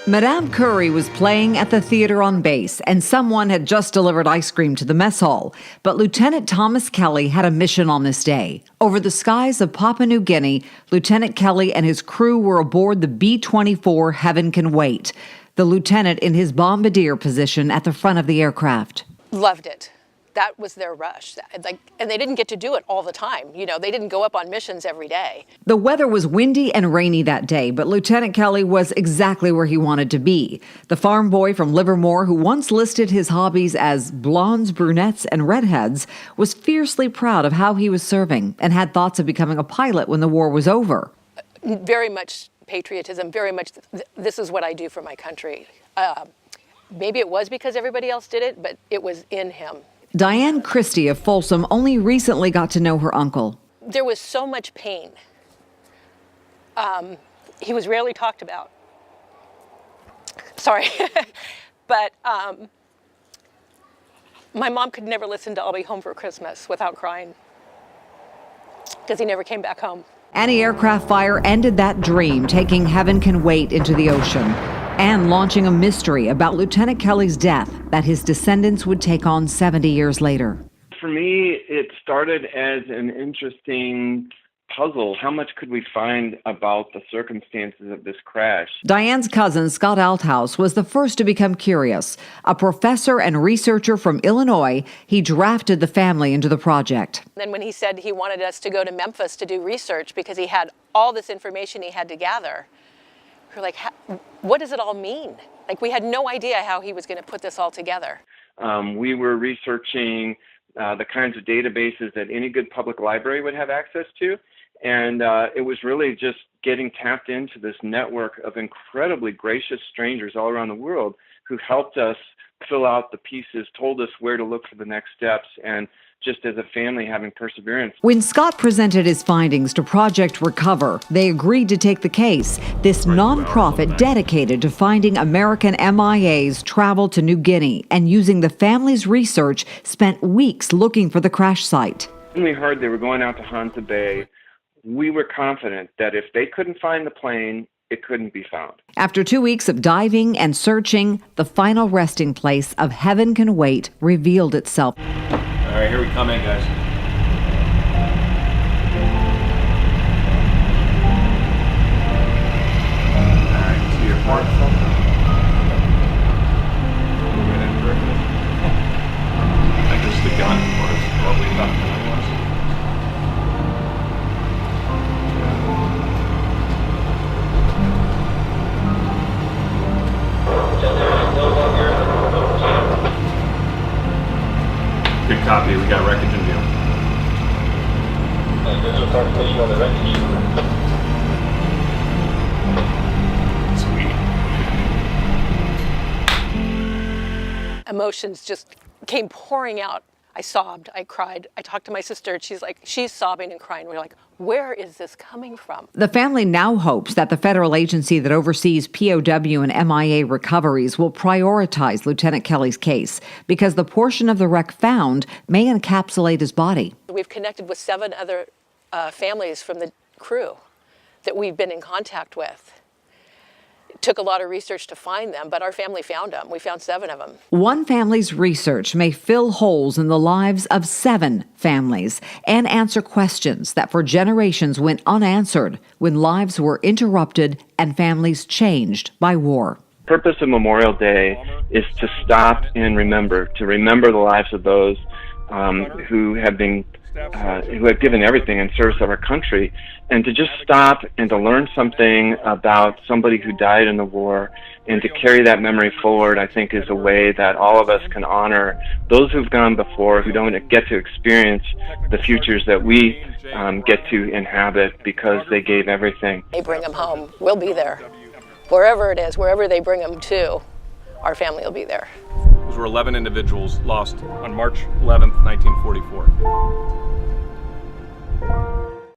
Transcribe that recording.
Madame Curry was playing at the theater on base, and someone had just delivered ice cream to the mess hall. But Lieutenant Thomas Kelly had a mission on this day. Over the skies of Papua New Guinea, Lieutenant Kelly and his crew were aboard the B-24 Heaven Can Wait, the lieutenant in his bombardier position at the front of the aircraft. Loved it. That was their rush. And they didn't get to do it all the time. You know, they didn't go up on missions every day. The weather was windy and rainy that day, but Lieutenant Kelly was exactly where he wanted to be. The farm boy from Livermore, who once listed his hobbies as blondes, brunettes, and redheads, was fiercely proud of how he was serving and had thoughts of becoming a pilot when the war was over. Very much patriotism, very much, this is what I do for my country. Maybe it was because everybody else did it, but it was in him. Diane Christie of Folsom only recently got to know her uncle. There was so much pain. He was rarely talked about. Sorry. But my mom could never listen to I'll Be Home for Christmas without crying because he never came back home. Anti-aircraft fire ended that dream, taking Heaven Can Wait into the ocean and launching a mystery about Lieutenant Kelly's death that his descendants would take on 70 years later. For me, it started as an interesting puzzle. How much could we find about the circumstances of this crash? Diane's cousin, Scott Althouse, was the first to become curious. A professor and researcher from Illinois, he drafted the family into the project. Then when he said he wanted us to go to Memphis to do research because he had all this information he had to gather, we were like, what does it all mean? Like, we had no idea how he was going to put this all together. We were researching the kinds of databases that any good public library would have access to. And it was really just getting tapped into this network of incredibly gracious strangers all around the world who helped us fill out the pieces, told us where to look for the next steps, and just as a family having perseverance. When Scott presented his findings to Project Recover, they agreed to take the case. This nonprofit dedicated to finding American MIAs traveled to New Guinea and using the family's research spent weeks looking for the crash site. When we heard they were going out to Hanta Bay, we were confident that if they couldn't find the plane, it couldn't be found. After 2 weeks of diving and searching, the final resting place of Heaven Can Wait revealed itself. All right, here we come in, guys. All right, to your part. Moving in perfect. I guess the gun was what we thought the gun was. Good copy. We got wreckage in view. Sweet. Emotions just came pouring out. I sobbed, I cried. I talked to my sister, and she's sobbing and crying. We're like, where is this coming from? The family now hopes that the federal agency that oversees POW and MIA recoveries will prioritize Lieutenant Kelly's case because the portion of the wreck found may encapsulate his body. We've connected with 7 other families from the crew that we've been in contact with. It took a lot of research to find them, but our family found them. We found 7 of them. One family's research may fill holes in the lives of 7 families and answer questions that for generations went unanswered when lives were interrupted and families changed by war. The purpose of Memorial Day is to stop and remember, to remember the lives of those who have given everything in service of our country, and to just stop and to learn something about somebody who died in the war and to carry that memory forward, I think, is a way that all of us can honor those who've gone before, who don't get to experience the futures that we get to inhabit because they gave everything. They bring them home. We'll be there. Wherever it is, wherever they bring them to, our family will be there. Those were 11 individuals lost on March 11th, 1944.